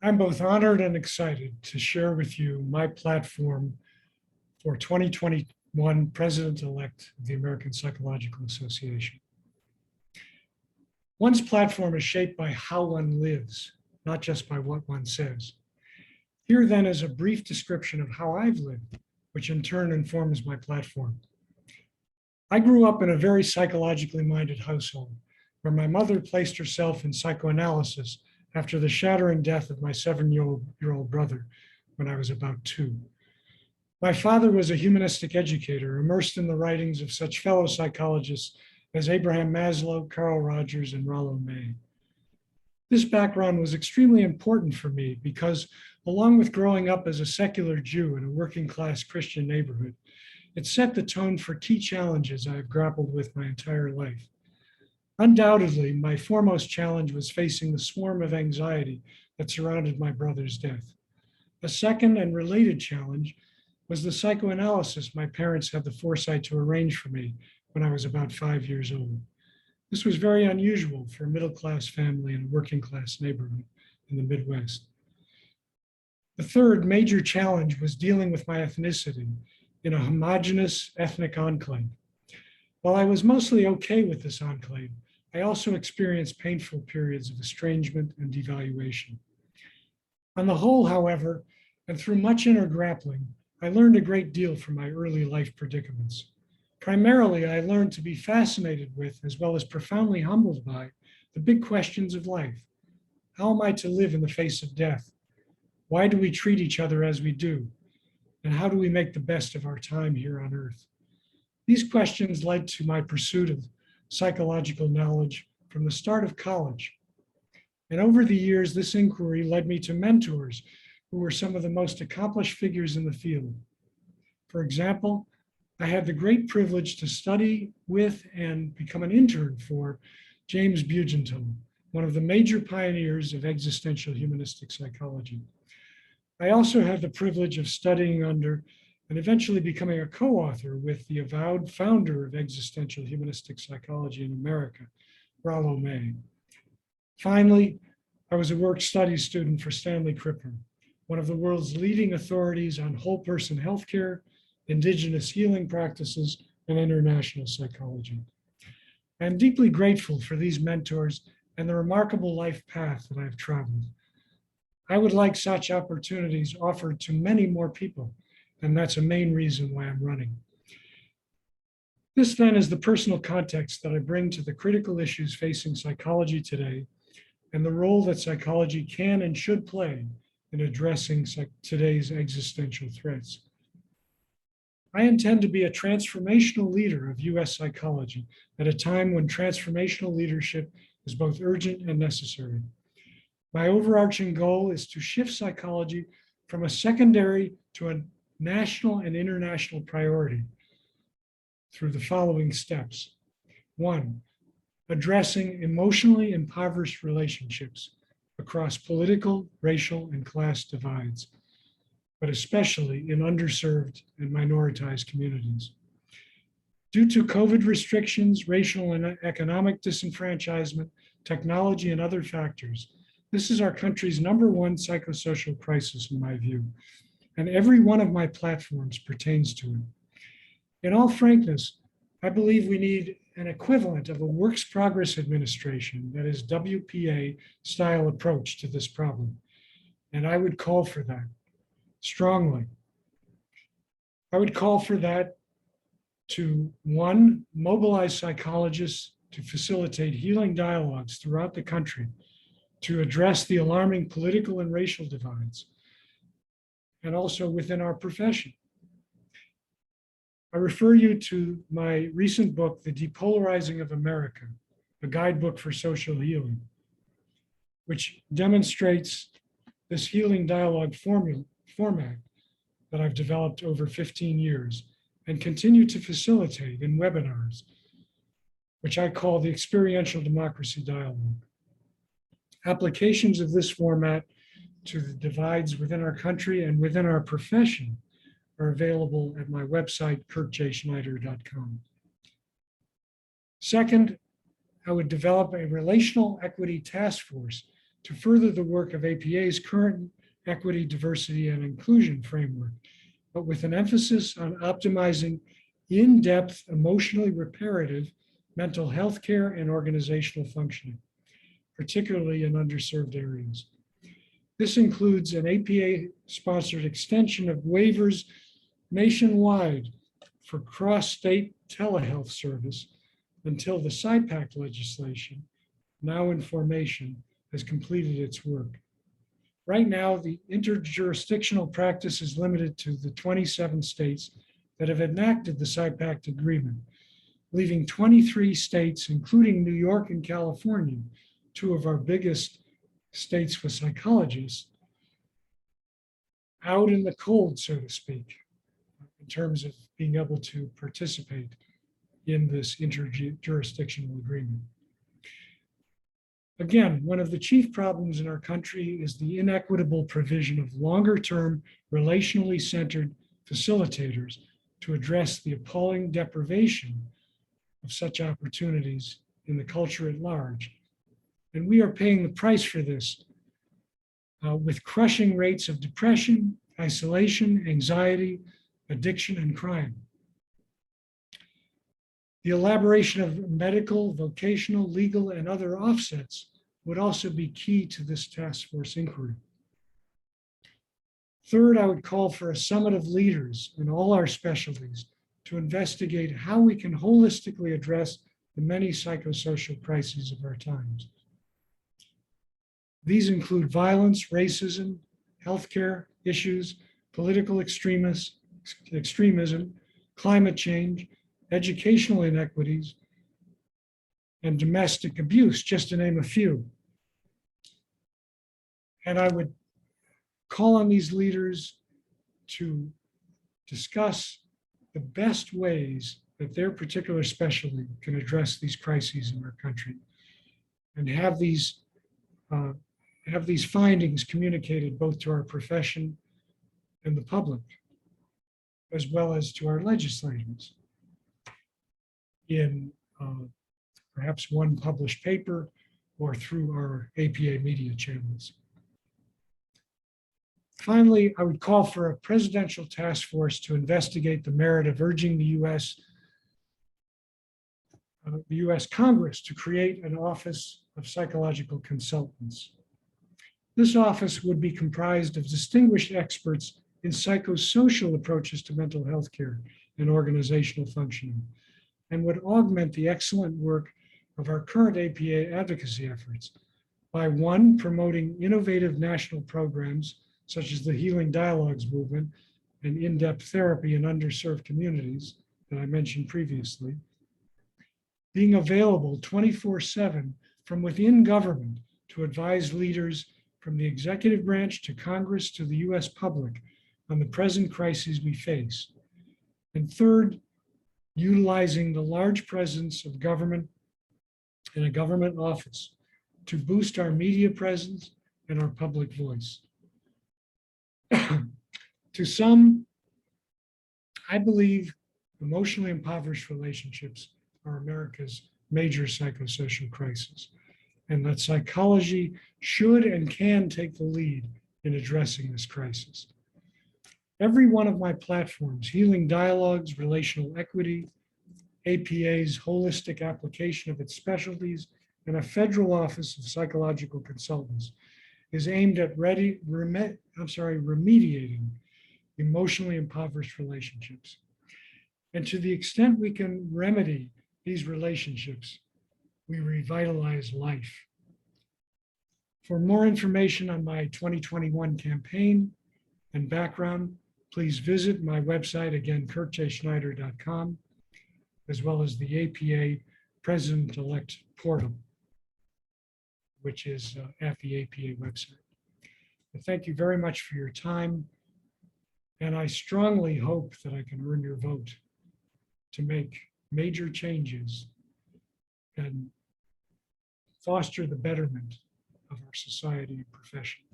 I'm both honored and excited to share with you my platform for 2021 President-elect of the American Psychological Association. One's platform is shaped by how one lives, not just by what one says. Here then is a brief description of how I've lived, which in turn informs my platform. I grew up in a very psychologically minded household, where my mother placed herself in psychoanalysis after the shattering death of my 7-year-old brother when I was about 2. My father was a humanistic educator, immersed in the writings of such fellow psychologists as Abraham Maslow, Carl Rogers, and Rollo May. This background was extremely important for me because, along with growing up as a secular Jew in a working-class Christian neighborhood, it set the tone for key challenges I have grappled with my entire life. Undoubtedly, my foremost challenge was facing the swarm of anxiety that surrounded my brother's death. A second and related challenge was the psychoanalysis my parents had the foresight to arrange for me when I was about 5 years old. This was very unusual for a middle-class family in a working-class neighborhood in the Midwest. The third major challenge was dealing with my ethnicity in a homogeneous ethnic enclave. While I was mostly okay with this enclave, I also experienced painful periods of estrangement and devaluation. On the whole, however, and through much inner grappling, I learned a great deal from my early life predicaments. Primarily, I learned to be fascinated with, as well as profoundly humbled by, the big questions of life. How am I to live in the face of death? Why do we treat each other as we do? And how do we make the best of our time here on Earth? These questions led to my pursuit of psychological knowledge from the start of college. And over the years, this inquiry led me to mentors who were some of the most accomplished figures in the field. For example, I had the great privilege to study with and become an intern for James Bugental, one of the major pioneers of existential humanistic psychology. I also had the privilege of studying under and eventually becoming a co-author with the avowed founder of existential humanistic psychology in America, Rollo May. Finally, I was a work studies student for Stanley Krippner, one of the world's leading authorities on whole person healthcare, indigenous healing practices, and international psychology. I am deeply grateful for these mentors and the remarkable life path that I've traveled. I would like such opportunities offered to many more people, and that's a main reason why I'm running. This then is the personal context that I bring to the critical issues facing psychology today and the role that psychology can and should play in addressing today's existential threats. I intend to be a transformational leader of US psychology at a time when transformational leadership is both urgent and necessary. My overarching goal is to shift psychology from a secondary to a national and international priority through the following steps. 1, addressing emotionally impoverished relationships across political, racial, and class divides, but especially in underserved and minoritized communities. Due to COVID restrictions, racial and economic disenfranchisement, technology, and other factors, this is our country's #1 psychosocial crisis, in my view, and every one of my platforms pertains to it. In all frankness, I believe we need an equivalent of a works progress administration, that is WPA style approach to this problem. And I would call for that strongly. I would call for that to 1, mobilize psychologists to facilitate healing dialogues throughout the country to address the alarming political and racial divides, and also within our profession. I refer you to my recent book, The Depolarizing of America, a guidebook for social healing, which demonstrates this healing dialogue format that I've developed over 15 years and continue to facilitate in webinars, which I call the Experiential Democracy Dialogue. Applications of this format to the divides within our country and within our profession are available at my website, kirkjschneider.com. Second, I would develop a relational equity task force to further the work of APA's current equity, diversity, and inclusion framework, but with an emphasis on optimizing in-depth, emotionally reparative mental health care and organizational functioning, particularly in underserved areas. This includes an APA-sponsored extension of waivers nationwide for cross-state telehealth service until the SIPAC legislation, now in formation, has completed its work. Right now, the interjurisdictional practice is limited to the 27 states that have enacted the SIPAC agreement, leaving 23 states, including New York and California, two of our biggest states with psychologists, out in the cold, so to speak, in terms of being able to participate in this interjurisdictional agreement. Again, one of the chief problems in our country is the inequitable provision of longer-term, relationally centered facilitators to address the appalling deprivation of such opportunities in the culture at large. And we are paying the price for this with crushing rates of depression, isolation, anxiety, addiction, and crime. The elaboration of medical, vocational, legal, and other offsets would also be key to this task force inquiry. Third, I would call for a summit of leaders in all our specialties to investigate how we can holistically address the many psychosocial crises of our times. These include violence, racism, healthcare issues, political extremism, climate change, educational inequities, and domestic abuse, just to name a few. And I would call on these leaders to discuss the best ways that their particular specialty can address these crises in our country, and have these findings communicated both to our profession and the public, as well as to our legislators in perhaps one published paper or through our APA media channels. Finally, I would call for a presidential task force to investigate the merit of urging the US Congress to create an Office of Psychological Consultants. This office would be comprised of distinguished experts in psychosocial approaches to mental health care and organizational functioning, and would augment the excellent work of our current APA advocacy efforts by, one, promoting innovative national programs such as the Healing Dialogues movement and in-depth therapy in underserved communities that I mentioned previously, being available 24/7 from within government to advise leaders from the executive branch to Congress to the US public on the present crises we face. And third, utilizing the large presence of government in a government office to boost our media presence and our public voice. To some, I believe emotionally impoverished relationships are America's major psychosocial crisis, and that psychology should and can take the lead in addressing this crisis. Every one of my platforms, Healing Dialogues, Relational Equity, APA's holistic application of its specialties, and a federal office of psychological consultants, is aimed at remediating emotionally impoverished relationships. And to the extent we can remedy these relationships, we revitalize life. For more information on my 2021 campaign and background, please visit my website, again, kirkjschneider.com, as well as the APA President-elect portal, which is at the APA website. Thank you very much for your time, and I strongly hope that I can earn your vote to make major changes and foster the betterment of our society and profession.